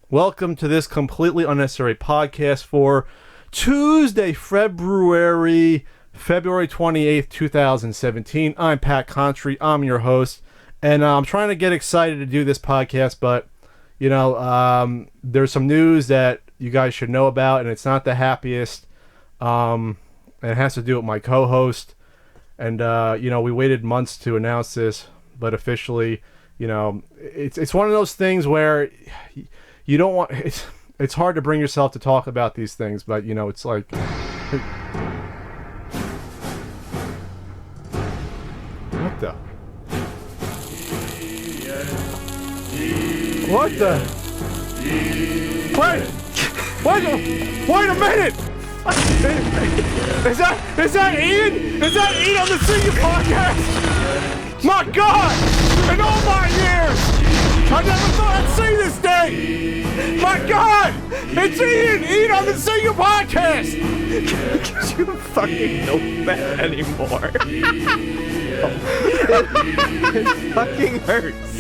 Welcome to this completely unnecessary podcast for Tuesday, February 28th, 2017. I'm Pat Contry. I'm your host, and I'm trying to get excited to do this podcast, but, there's some news that you guys should know about, and it's not the happiest. It has to do with my co-host, and, we waited months to announce this, but officially, it's one of those things where you don't want... It's hard to bring yourself to talk about these things, but, it's like... What the? What the? Wait a minute! Is that Ian? Is that Ian on the Senior Podcast? My God! In all my years! I never thought I'd see this day! My God! It's Ian on the Senior Podcast! You fucking know that anymore. It fucking hurts.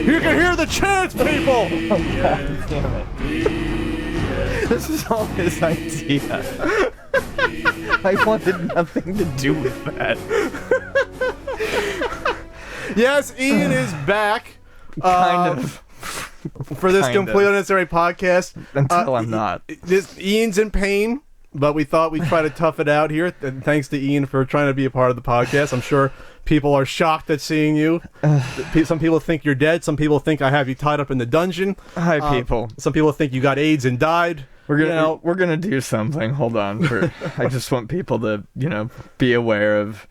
You can hear the chants, people! Oh, God damn it. This is all his idea. I wanted nothing to do with that. Yes, Ian is back. Kind of. For this completely unnecessary podcast. Until I'm not. Ian's in pain, but we thought we'd try to tough it out here. And thanks to Ian for trying to be a part of the podcast. I'm sure people are shocked at seeing you. Some people think you're dead. Some people think I have you tied up in the dungeon. Hi, people. Some people think you got AIDS and died. We're gonna do something. Hold on. I just want people to, be aware of.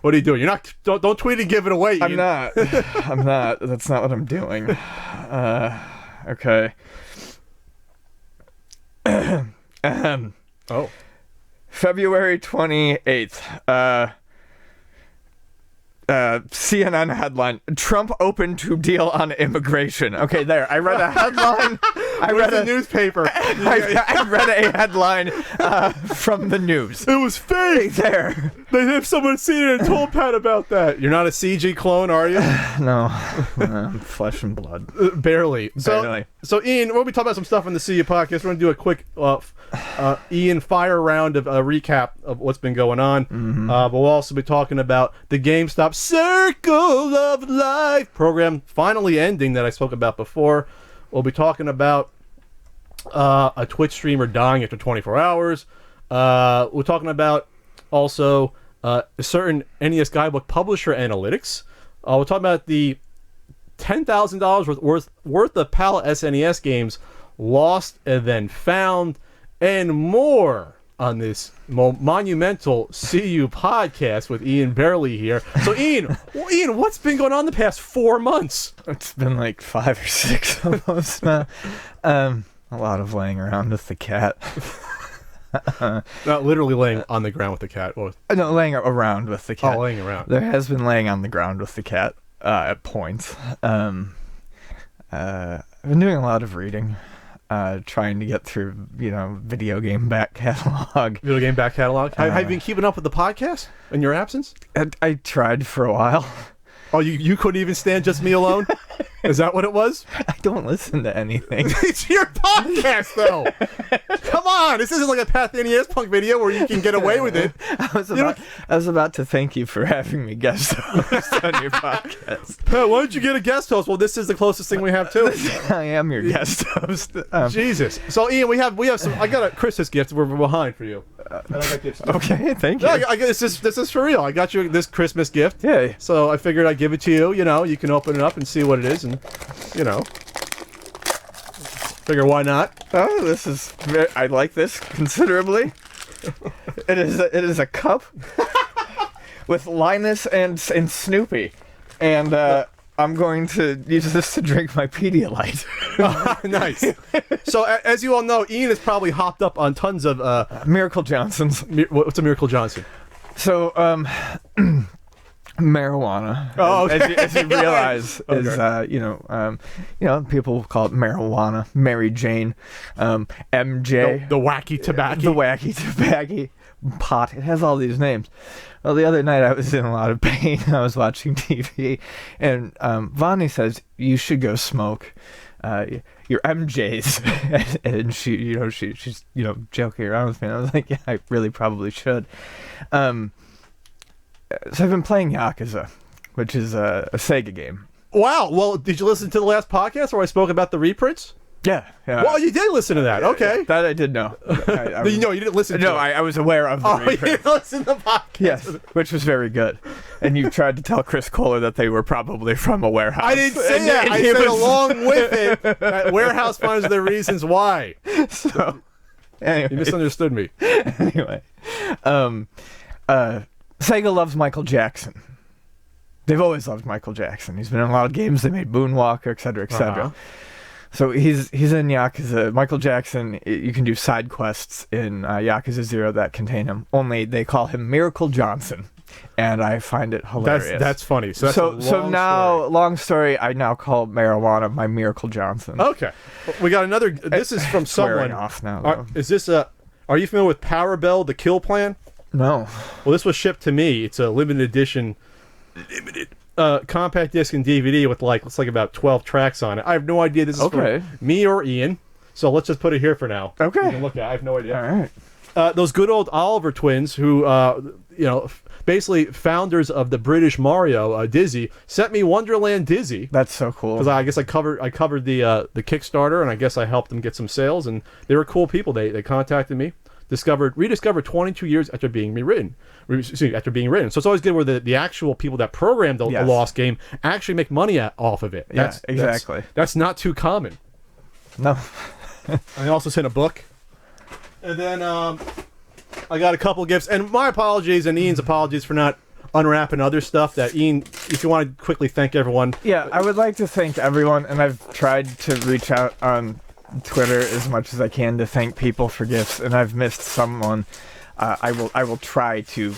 What are you doing? You're not. Don't tweet and give it away. I'm not. That's not what I'm doing. Okay. Oh. February 28th. CNN headline: Trump open to deal on immigration. Okay, there. I read a headline. I read a newspaper. I read a headline from the news. It was fake. There. If someone had seen it and told Pat about that. You're not a CG clone, are you? No. I'm flesh and blood. Barely. Barely. So Ian, we'll be talking about some stuff on the CU podcast. We're going to do a quick Ian fire round of a recap of what's been going on. Mm-hmm. But we'll also be talking about the GameStop Circle of Life program finally ending that I spoke about before. We'll be talking about a Twitch streamer dying after 24 hours. We're talking about also a certain NES Guidebook publisher analytics. We're talking about the $10,000 worth of PAL SNES games lost and then found, and more on this monumental CU podcast with Ian Barely here. So Ian, what's been going on the past 4 months? It's been like 5 or 6 almost now. A lot of laying around with the cat. Not literally laying on the ground with the cat. No, laying around with the cat. Oh, laying around. There has been laying on the ground with the cat at points. I've been doing a lot of reading. Trying to get through, video game back catalog. Video game back catalog? Have you been keeping up with the podcast in your absence? I tried for a while. Oh, you couldn't even stand Just Me Alone? Is that what it was? I don't listen to anything. It's your podcast, though. Come on, this isn't like a Path NES Punk video where you can get away with it. I was about to thank you for having me guest host on your podcast. Pat, why don't you get a guest host? Well, this is the closest thing we have to. I am your guest host. Jesus. So, Ian, we have some. I got a Christmas gift. We're behind for you. Okay, thank you. No, this is for real. I got you this Christmas gift. Yeah. So I figured I'd give it to you. You can open it up and see what it is, and figure why not. Oh, I like this considerably. It is a cup with Linus and Snoopy, and I'm going to use this to drink my Pedialyte. Nice. So, as you all know, Ian is probably hopped up on tons of Miracle Johnsons. What's a Miracle Johnson? So, marijuana. Oh, okay. As you realize, okay. is people call it marijuana, Mary Jane, MJ, the wacky tobacco. the wacky tobacco. pot. It has all these names. Well, the other night I was in a lot of pain. I was watching TV, and Vonnie says, you should go smoke your MJs. And she's joking around with me. And I was like, yeah, I really probably should. So I've been playing Yakuza, which is a Sega game. Wow. Well, did you listen to the last podcast where I spoke about the reprints? Yeah. Well, you did listen to that. Okay. That I did know. You didn't listen to it. No, I was aware of the reprints. You didn't listen to the podcast. Yes, which was very good. And you tried to tell Chris Kohler that they were probably from a warehouse. I didn't say that. I said along with it, that warehouse finds the reasons why. So, anyway. You misunderstood me. Anyway. Sega loves Michael Jackson. They've always loved Michael Jackson. He's been in a lot of games. They made Moonwalker, etc., etc. Uh-huh. So he's in Yakuza. Michael Jackson, you can do side quests in Yakuza 0 that contain him. Only they call him Miracle Johnson. And I find it hilarious. That's funny. So that's a long now, story. long story, I now call marijuana my Miracle Johnson. Okay. We got another. This is from someone. Off now, Is this a. Are you familiar with Power Bell, the Kill Plan? No. Well, this was shipped to me. It's a limited edition. Compact disc and DVD with looks like about 12 tracks on it. I have no idea this is for me or Ian, so let's just put it here for now. Okay. You can look at it. I have no idea. All right. Those good old Oliver twins, who basically founders of the British Mario, Dizzy, sent me Wonderland Dizzy. That's so cool. Because I guess I covered the Kickstarter, and I guess I helped them get some sales, and they were cool people. They contacted me. Rediscovered 22 years after being rewritten. After being written. So it's always good where the actual people that programmed the lost game actually make money off of it. Exactly. That's not too common. No. I also sent a book. And then I got a couple gifts. And my apologies and Ian's apologies for not unwrapping other stuff. That Ian, if you want to quickly thank everyone. Yeah, I would like to thank everyone, and I've tried to reach out on Twitter as much as I can to thank people for gifts, and I've missed someone. I will try to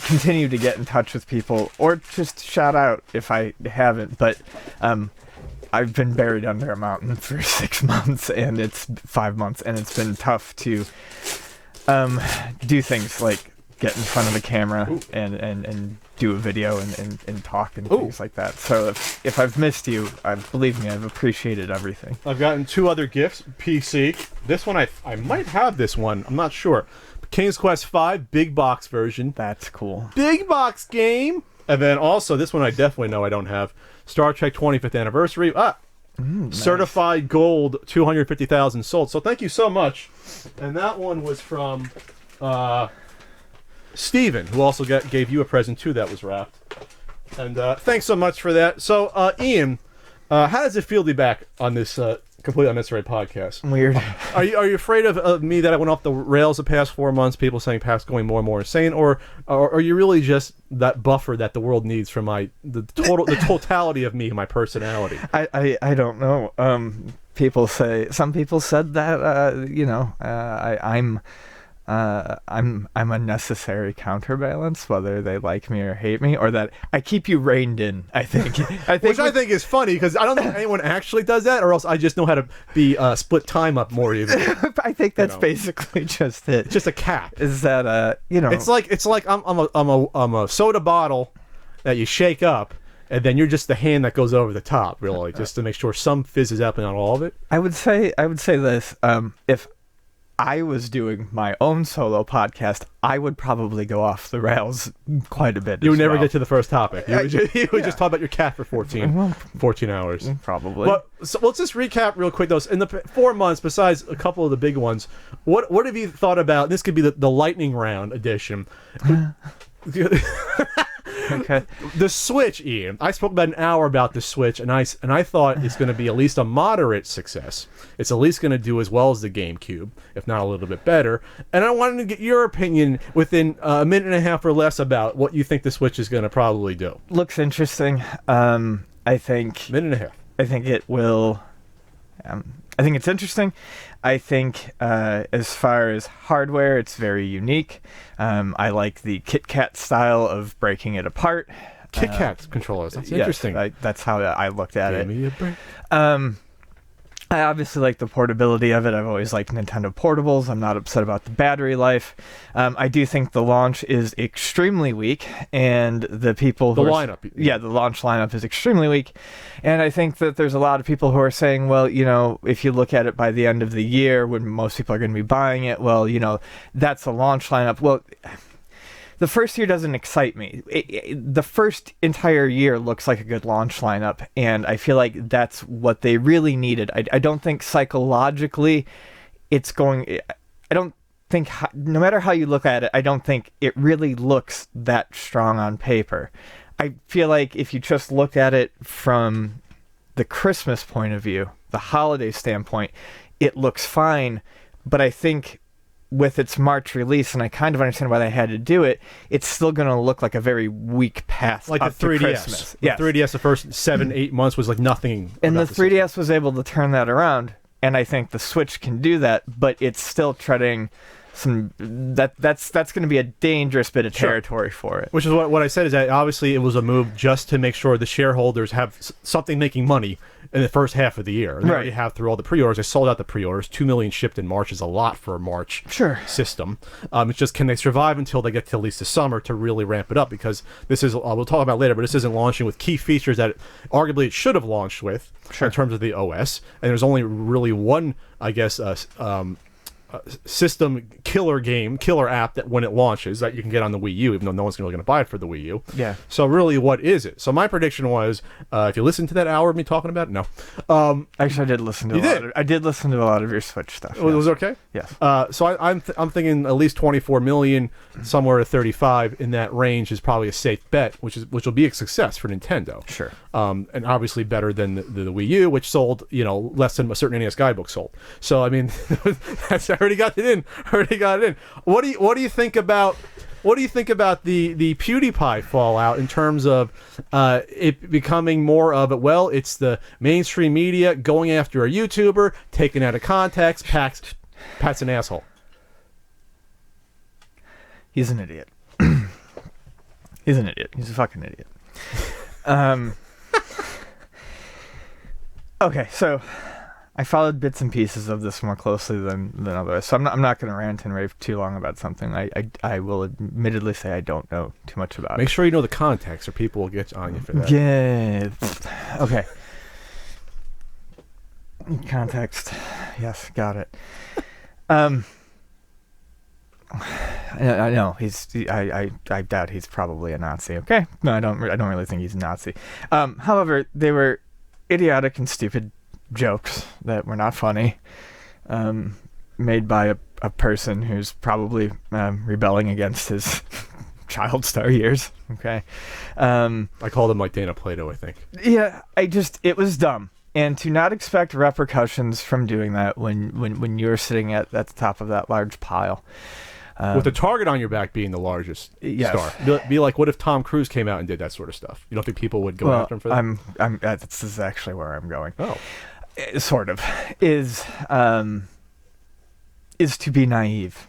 continue to get in touch with people, or just shout out if I haven't. But I've been buried under a mountain for 6 months, and it's 5 months, and it's been tough to do things like get in front of the camera and do a video and talk and things like that. So if I've missed you, believe me, I've appreciated everything. I've gotten 2 other gifts. PC. This one, I might have this one. I'm not sure. King's Quest V, big box version. That's cool. Big box game. And then also, this one I definitely know I don't have. Star Trek 25th Anniversary. Nice. Certified gold, 250,000 sold. So thank you so much. And that one was from Steven, who also gave you a present too that was wrapped. And thanks so much for that. So Ian, how does it feel to be back on this completely unnecessary podcast? Weird. Are you afraid of me that I went off the rails the past 4 months? People saying Pat's going more and more insane, or are you really just that buffer that the world needs for the totality of me and my personality? I don't know. Some people said that I'm a necessary counterbalance, whether they like me or hate me, or that I keep you reined in. I think which I think is funny, because I don't think anyone actually does that, or else I just know how to be split time up more even. I think that's basically just it. Just a cap. Is that It's like I'm a soda bottle that you shake up, and then you're just the hand that goes over the top, really, just to make sure some fizzes up and not all of it. I would say this. If I was doing my own solo podcast, I would probably go off the rails quite a bit. You would never get to the first topic. You would just talk about your cat for 14 hours. Probably. But so let's just recap real quick, though. In the 4 months, besides a couple of the big ones, what have you thought about? This could be the lightning round edition. Okay. The Switch, Ian. I spoke about an hour about the Switch, and I thought it's going to be at least a moderate success. It's at least going to do as well as the GameCube, if not a little bit better. And I wanted to get your opinion within a minute and a half or less about what you think the Switch is going to probably do. Looks interesting. I think Minute and a half. I think it will. I think it's interesting. I think as far as hardware, it's very unique. I like the Kit Kat style of breaking it apart. Kit Kat controllers. That's interesting. That's how I looked at it. Give me a break. I obviously like the portability of it. I've always liked Nintendo portables. I'm not upset about the battery life. I do think the launch is extremely weak, and the people The who lineup. yeah, the launch lineup is extremely weak, and I think that there's a lot of people who are saying, well, if you look at it by the end of the year, when most people are going to be buying it, well, that's a launch lineup. Well, the first year doesn't excite me. The first entire year looks like a good launch lineup, and I feel like that's what they really needed. I don't think psychologically it's going... I don't think... No matter how you look at it, I don't think it really looks that strong on paper. I feel like if you just looked at it from the Christmas point of view, the holiday standpoint, it looks fine, but I think... with its March release, and I kind of understand why they had to do it, it's still going to look like a very weak path like up the 3DS. to Christmas. The 3DS, the first 7-8 months was like nothing. And the about 3DS was able to turn that around, and I think the Switch can do that, but it's still treading some... That's going to be a dangerous bit of territory for it. Which is what I said, is that obviously it was a move just to make sure the shareholders have something making money in the first half of the year. And right. you have through all the pre-orders. They sold out the pre-orders. 2 million shipped in March is a lot for a March system. It's just, can they survive until they get to at least the summer to really ramp it up? Because this is, we'll talk about later, but this isn't launching with key features that arguably it should have launched with in terms of the OS. And there's only really one, I guess, system killer app that when it launches that you can get on the Wii U, even though no one's really going to buy it for the Wii U. Yeah. So really, what is it? So my prediction was, if you listen to that hour of me talking about it, no. Actually, I did listen to I did listen to a lot of your Switch stuff. It was okay. Yes. So I'm thinking at least 24 million, somewhere to 35 in that range is probably a safe bet, which will be a success for Nintendo. Sure. And obviously better than the Wii U, which sold less than a certain NES guidebook sold. So I mean, that's already got it in. What do you think about the PewDiePie fallout in terms of it becoming more of it's the mainstream media going after a YouTuber, taken out of context, Pat's an asshole. He's an idiot. He's an idiot. He's a fucking idiot. Okay, so I followed bits and pieces of this more closely than others, so I'm not going to rant and rave too long about something. I will admittedly say I don't know too much about it. Make sure you know the context, or people will get on you for that. Yeah. Okay. Context. Yes, got it. I know I doubt he's probably a Nazi. Okay, no, I don't really think he's a Nazi. However, they were idiotic and stupid jokes that were not funny, made by a person who's probably rebelling against his child star years. Okay, I called him like Dana Plato, I think. Yeah, it was dumb. And to not expect repercussions from doing that when you're sitting at the top of that large pile. With the target on your back being the largest star. Be like, what if Tom Cruise came out and did that sort of stuff? You don't think people would go after him for that? This is actually where I'm going. Oh. Sort of. Is to be naive.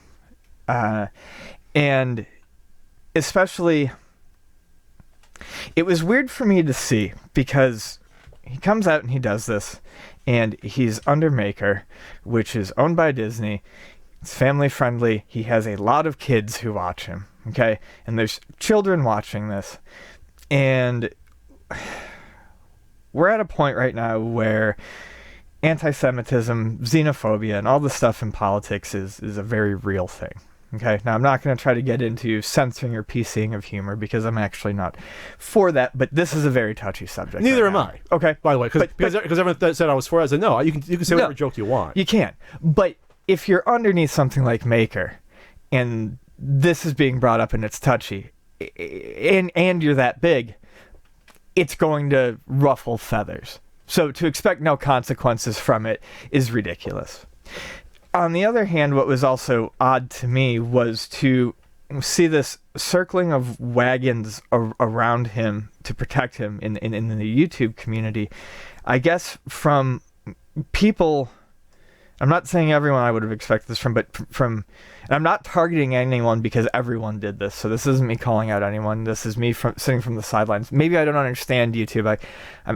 And especially, it was weird for me to see, because he comes out and he does this, and he's under Maker, which is owned by Disney. It's family friendly. He has a lot of kids who watch him. Okay, and there's children watching this, and we're at a point right now where anti-Semitism, xenophobia, and all the stuff in politics is a very real thing. Okay, now I'm not going to try to get into censoring or PCing of humor, because I'm actually not for that, but this is a very touchy subject. Neither am I. Okay. By the way, because everyone said I was for it, I said, no, you can say whatever joke you want. You can. But if you're underneath something like Maker, and this is being brought up and it's touchy, and you're that big, it's going to ruffle feathers. So to expect no consequences from it is ridiculous. On the other hand, what was also odd to me was to see this circling of wagons around him to protect him in the YouTube community. I guess from people I'm not saying everyone I would have expected this from, but from, and I'm not targeting anyone because everyone did this. So this isn't me calling out anyone. This is me sitting from the sidelines. Maybe I don't understand YouTube.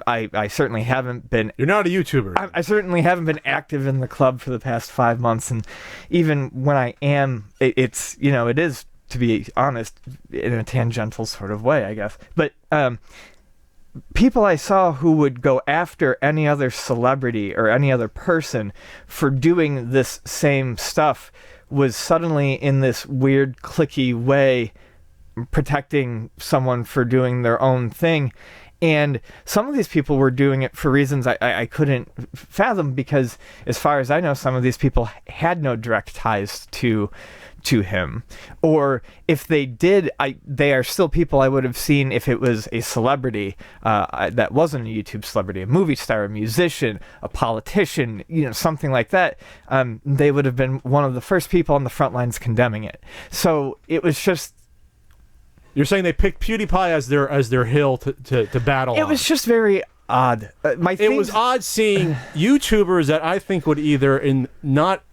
I certainly haven't been. You're not a YouTuber. I certainly haven't been active in the club for the past 5 months, and even when I am, it's it is, to be honest, in a tangential sort of way, I guess. But people I saw who would go after any other celebrity or any other person for doing this same stuff was suddenly in this weird cliquey way protecting someone for doing their own thing. And some of these people were doing it for reasons I couldn't fathom, because as far as I know, some of these people had no direct ties to him, or if they did, they are still people I would have seen if it was a celebrity that wasn't a YouTube celebrity, a movie star, a musician, a politician, something like that. They would have been one of the first people on the front lines condemning it. So it was just. You're saying they picked PewDiePie as their hill to battle on. It was just very odd. It was odd seeing YouTubers that I think would either not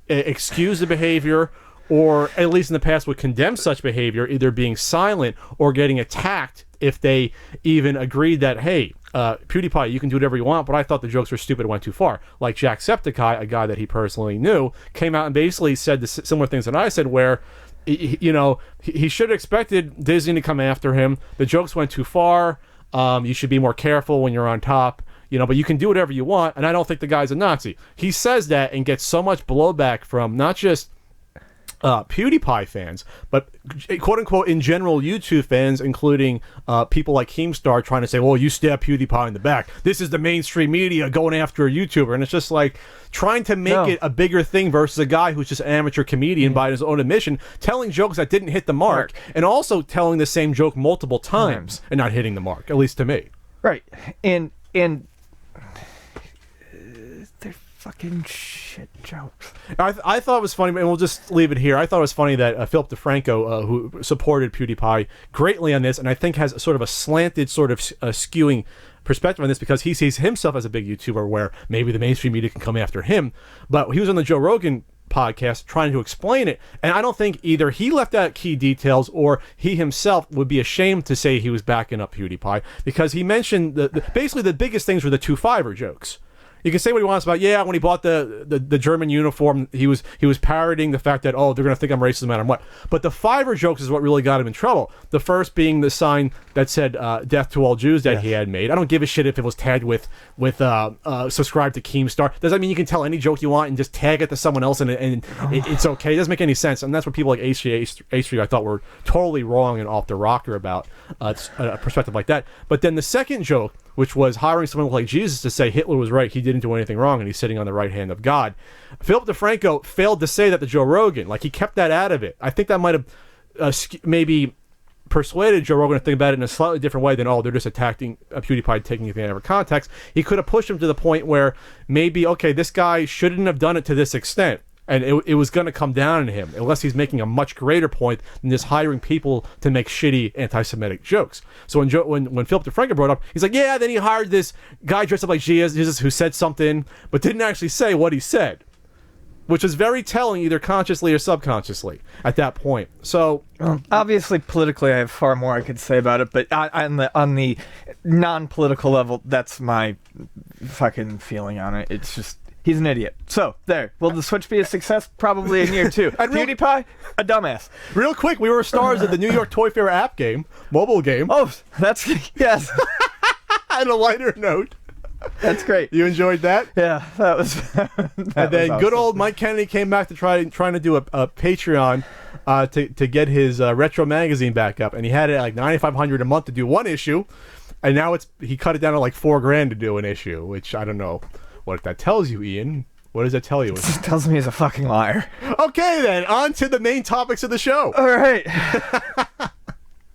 excuse the behavior, or at least in the past would condemn such behavior, either being silent or getting attacked if they even agreed that, hey, PewDiePie, you can do whatever you want, but I thought the jokes were stupid and went too far. Like Jacksepticeye, a guy that he personally knew, came out and basically said the similar things that I said, where he should have expected Disney to come after him. The jokes went too far. You should be more careful when you're on top. But you can do whatever you want, and I don't think the guy's a Nazi. He says that and gets so much blowback from not just PewDiePie fans, but quote-unquote in general YouTube fans, including people like Keemstar trying to say, well, you stab PewDiePie in the back. This is the mainstream media going after a YouTuber. And it's just like trying to make it a bigger thing versus a guy who's just an amateur comedian by his own admission, telling jokes that didn't hit the mark, and also telling the same joke multiple times and not hitting the mark, at least to me. Right. And they're fucking shit jokes. I thought it was funny, and we'll just leave it here. I thought it was funny that Philip DeFranco, who supported PewDiePie greatly on this, and I think has sort of a slanted sort of skewing perspective on this, because he sees himself as a big YouTuber where maybe the mainstream media can come after him. But he was on the Joe Rogan podcast trying to explain it, and I don't think either he left out key details or he himself would be ashamed to say he was backing up PewDiePie, because he mentioned basically the biggest things were the 2 Fiverr jokes. You can say what he wants about, when he bought the German uniform, he was parroting the fact that, they're going to think I'm racist no matter what. But the Fiverr jokes is what really got him in trouble. The first being the sign that said death to all Jews that he had made. I don't give a shit if it was tagged with subscribe to Keemstar. Does that mean you can tell any joke you want and just tag it to someone else and it's okay? It doesn't make any sense. And that's what people like H3 I thought were totally wrong and off the rocker about a perspective like that. But then the second joke, which was hiring someone like Jesus to say Hitler was right, he didn't do anything wrong, and he's sitting on the right hand of God. Philip DeFranco failed to say that to Joe Rogan. Like, he kept that out of it. I think that might have maybe persuaded Joe Rogan to think about it in a slightly different way than, they're just attacking PewDiePie, taking it out of context. He could have pushed him to the point where maybe, this guy shouldn't have done it to this extent. And it was going to come down on him, unless he's making a much greater point than just hiring people to make shitty anti-Semitic jokes. So when Philip DeFranco brought up, he's like, then he hired this guy dressed up like Jesus who said something, but didn't actually say what he said, which is very telling, either consciously or subconsciously at that point. So obviously, politically, I have far more I could say about it, but on the non-political level, that's my fucking feeling on it. It's just. He's an idiot. So, there. Will the Switch be a success? Probably in year 2. And PewDiePie? A dumbass. Real quick, we were stars at the New York Toy Fair app game, mobile game. Oh, that's... Yes. On a lighter note. That's great. You enjoyed that? Yeah, that was... And then good old Mike Kennedy came back to trying to do a Patreon to get his retro magazine back up. And he had it at like $9,500 a month to do one issue. And now he cut it down to like $4,000 to do an issue, which I don't know what that tells you, Ian. What does that tell you? It tells me he's a fucking liar. Okay, then. On to the main topics of the show. All right.